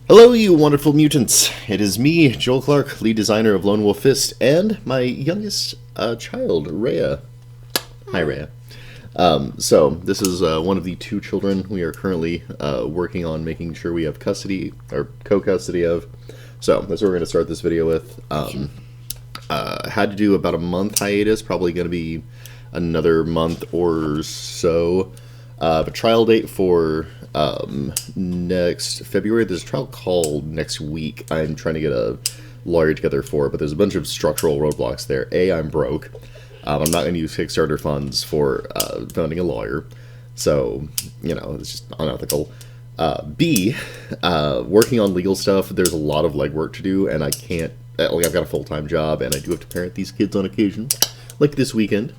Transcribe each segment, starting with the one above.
Hello, you wonderful mutants! It is me, Joel Clark, lead designer of Lone Wolf Fist, and my youngest child, Rhea. Hi, Rhea. So, this is one of the two children we are currently working on making sure we have custody, or co-custody of. So, that's what we're going to start this video with. Had to do about a month hiatus, probably going to be another month or so. A trial date for next February. There's a trial call next week. I'm trying to get a lawyer together for it, but there's a bunch of structural roadblocks there. A, I'm broke. I'm not going to use Kickstarter funds for funding a lawyer, so, you know, it's just unethical. B, working on legal stuff, there's a lot of legwork to do, and I can't, like, I've got a full-time job, and I do have to parent these kids on occasion, like this weekend.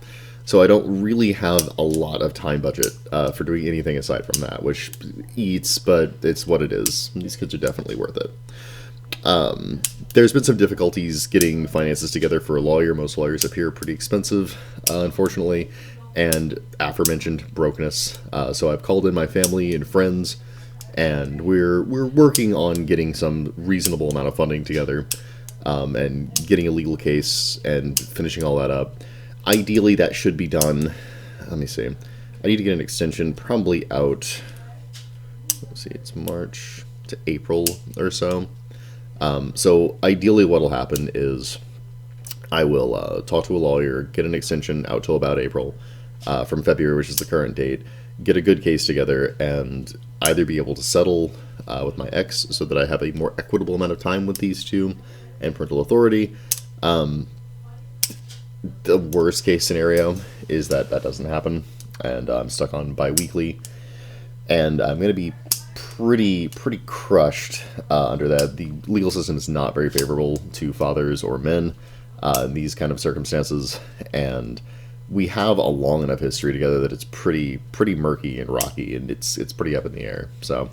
So I don't really have a lot of time budget for doing anything aside from that, which eats, but it's what it is. These kids are definitely worth it. There's been some difficulties getting finances together for a lawyer. Most lawyers appear pretty expensive, unfortunately, and aforementioned brokenness. So I've called in my family and friends, and we're working on getting some reasonable amount of funding together, and getting a legal case and finishing all that up. Ideally, that should be done. Let me see. I need to get an extension probably out. Let's see, it's March to April or so. So ideally, what'll happen is I will talk to a lawyer, get an extension out till about April from February, which is the current date. Get a good case together and either be able to settle with my ex so that I have a more equitable amount of time with these two and parental authority. The worst case scenario is that that doesn't happen, and I'm stuck on bi-weekly, and I'm going to be pretty crushed under that. The legal system is not very favorable to fathers or men in these kind of circumstances, and we have a long enough history together that it's pretty murky and rocky, and it's pretty up in the air. So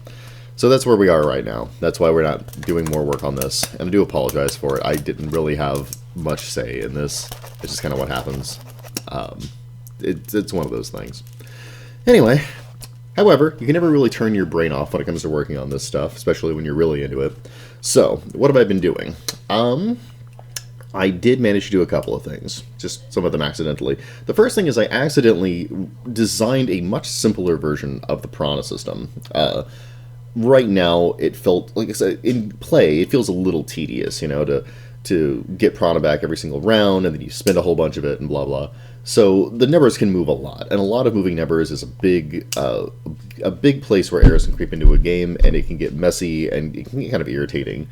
that's where we are right now. That's why we're not doing more work on this, and I do apologize for it. I didn't really have much say in this. It's just kind of what happens. It's one of those things. Anyway, however, you can never really turn your brain off when it comes to working on this stuff, especially when you're really into it. So, what have I been doing? I did manage to do a couple of things, just some of them accidentally. The first thing is I accidentally designed a much simpler version of the Piranha system. Right now, it felt, like I said, in play, it feels a little tedious, you know, to get Piranha back every single round, and then you spend a whole bunch of it, and blah, blah. So the numbers can move a lot, and a lot of moving numbers is a big place where errors can creep into a game, and it can get messy, and it can get kind of irritating.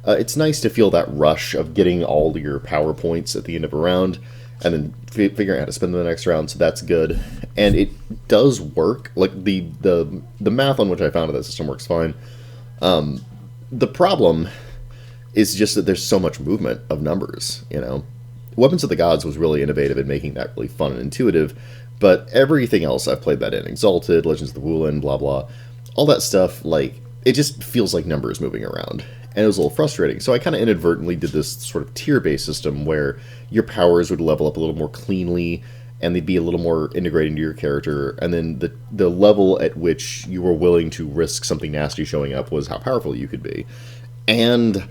It's nice to feel that rush of getting all your power points at the end of a round, and then figuring out how to spend them the next round, so that's good. And it does work. Like, the math on which I founded that system works fine. The problem is just that there's so much movement of numbers, you know. Weapons of the Gods was really innovative in making that really fun and intuitive, but everything else I've played that in, Exalted, Legends of the Wulin, blah blah, all that stuff, like, it just feels like numbers moving around, and it was a little frustrating. So I kind of inadvertently did this sort of tier-based system where your powers would level up a little more cleanly, and they'd be a little more integrated into your character, and then the level at which you were willing to risk something nasty showing up was how powerful you could be. And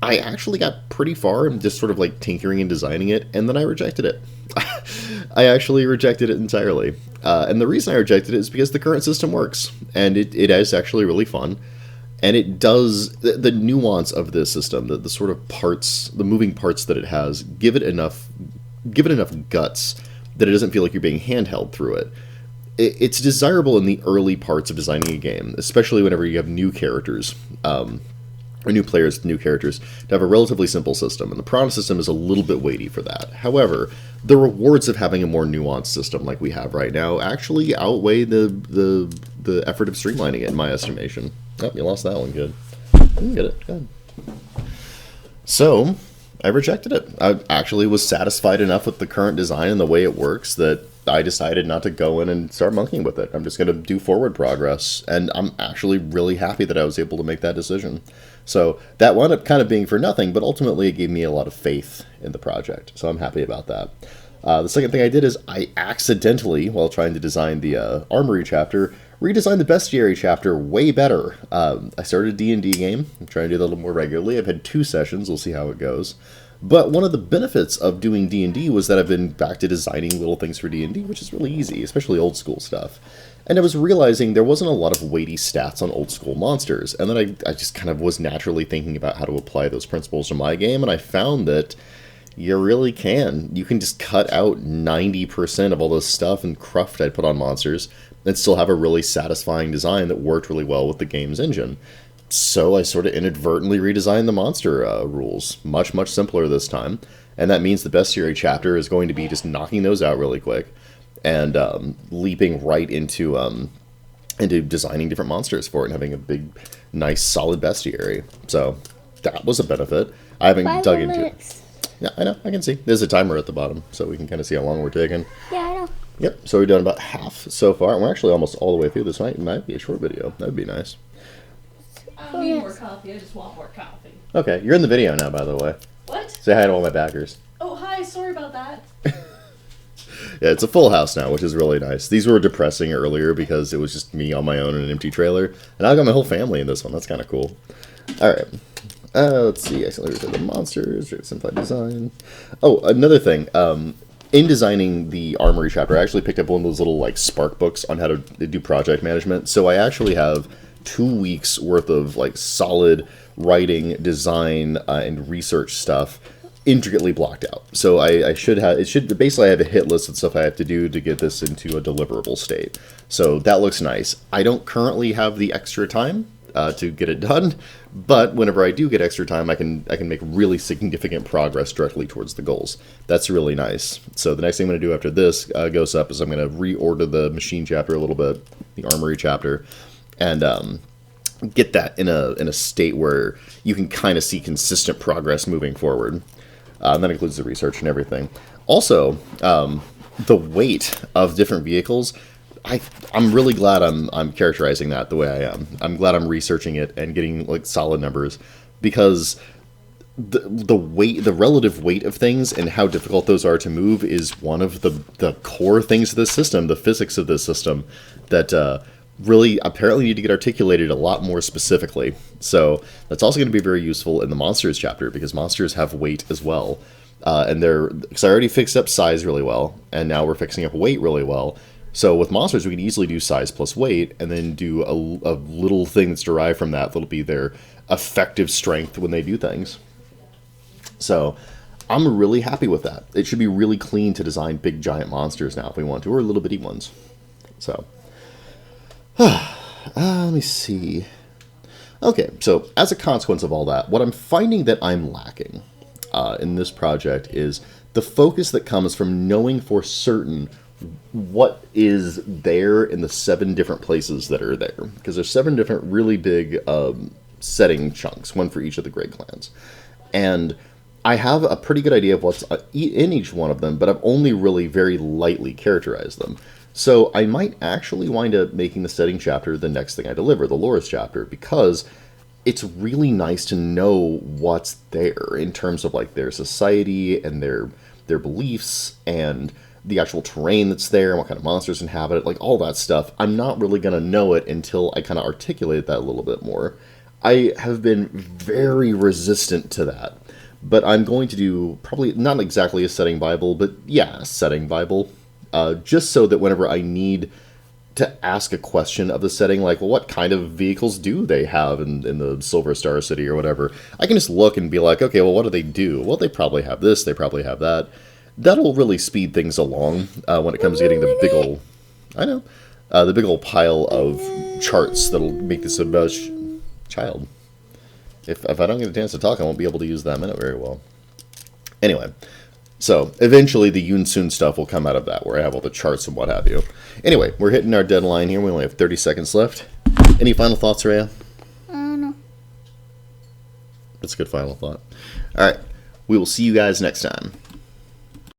I actually got pretty far in just sort of like tinkering and designing it, and then I rejected it. I actually rejected it entirely. And the reason I rejected it is because the current system works, and it is actually really fun. And it does, the nuance of this system, the sort of parts, the moving parts that it has, give it enough guts that it doesn't feel like you're being handheld through it. It's desirable in the early parts of designing a game, especially whenever you have new characters, or new players, new characters, to have a relatively simple system, and the Piranha system is a little bit weighty for that. However, the rewards of having a more nuanced system like we have right now actually outweigh the effort of streamlining it, in my estimation. Oh, you lost that one, good. You can get it, good. So, I rejected it. I actually was satisfied enough with the current design and the way it works that I decided not to go in and start monkeying with it. I'm just going to do forward progress, and I'm actually really happy that I was able to make that decision. So that wound up kind of being for nothing, but ultimately it gave me a lot of faith in the project, so I'm happy about that. The second thing I did is I accidentally, while trying to design the Armory chapter, redesigned the bestiary chapter way better. I started a D&D game. I'm trying to do that a little more regularly. I've had 2 sessions. We'll see how it goes. But one of the benefits of doing D&D was that I've been back to designing little things for D&D, which is really easy, especially old school stuff. And I was realizing there wasn't a lot of weighty stats on old school monsters. And then I just kind of was naturally thinking about how to apply those principles to my game, and I found that you really can. You can just cut out 90% of all this stuff and cruft I'd put on monsters and still have a really satisfying design that worked really well with the game's engine. So I sort of inadvertently redesigned the monster rules. Much, much simpler this time. And that means the bestiary chapter is going to be just knocking those out really quick and leaping right into designing different monsters for it and having a big, nice, solid bestiary. So that was a benefit. I haven't dug into it. Yeah, I know. I can see. There's a timer at the bottom, so we can kind of see how long we're taking. Yeah, I know. Yep, so we've done about half so far, and we're actually almost all the way through. This might be a short video. That would be nice. I don't need more coffee. I just want more coffee. Okay, you're in the video now, by the way. What? Say hi to all my backers. Oh, hi. Sorry about that. Yeah, it's a full house now, which is really nice. These were depressing earlier because it was just me on my own in an empty trailer, and I've got my whole family in this one. That's kind of cool. All right. Let's see. Accidentally refer the monsters. Simplified design. Oh, another thing. In designing the armory chapter, I actually picked up one of those little like Spark books on how to do project management. So I actually have 2 weeks worth of like solid writing, design, and research stuff intricately blocked out. So I should have basically I have a hit list of stuff I have to do to get this into a deliverable state. So that looks nice. I don't currently have the extra time to get it done, but whenever I do get extra time, I can make really significant progress directly towards the goals. That's really nice. So the next thing I'm going to do after this goes up is I'm going to reorder the machine chapter a little bit, the armory chapter, and get that in a state where you can kind of see consistent progress moving forward. And that includes the research and everything. Also, the weight of different vehicles. I'm really glad I'm characterizing that the way I am. I'm glad I'm researching it and getting like solid numbers, because the relative weight of things and how difficult those are to move is one of the core things of this system, the physics of this system, that really apparently need to get articulated a lot more specifically. So that's also going to be very useful in the monsters chapter, because monsters have weight as well. And because I already fixed up size really well, and now we're fixing up weight really well. So with monsters, we can easily do size plus weight, and then do a little thing that's derived from that that'll be their effective strength when they do things. So I'm really happy with that. It should be really clean to design big giant monsters now if we want to, or little bitty ones. So, let me see. Okay, so as a consequence of all that, what I'm finding that I'm lacking in this project is the focus that comes from knowing for certain what is there in the 7 different places that are there. Because there's 7 different really big setting chunks, one for each of the Grey clans. And I have a pretty good idea of what's in each one of them, but I've only really very lightly characterized them. So I might actually wind up making the setting chapter the next thing I deliver, the Loras chapter, because it's really nice to know what's there in terms of like their society and their beliefs and the actual terrain that's there and what kind of monsters inhabit it, like all that stuff. I'm not really going to know it until I kind of articulate that a little bit more. I have been very resistant to that, but I'm going to do probably not exactly a setting Bible, but yeah, a setting Bible, just so that whenever I need to ask a question of the setting, like, well, what kind of vehicles do they have in the Silver Star City or whatever, I can just look and be like, okay, well, what do they do? Well, they probably have this, they probably have that. That'll really speed things along when it comes to getting the big old, the big old pile of charts that'll make this a child. If I don't get a chance to talk, I won't be able to use that minute very well. Anyway, so eventually the Yunsun stuff will come out of that, where I have all the charts and what have you. Anyway, we're hitting our deadline here. We only have 30 seconds left. Any final thoughts, Rhea? No. That's a good final thought. All right, we will see you guys next time.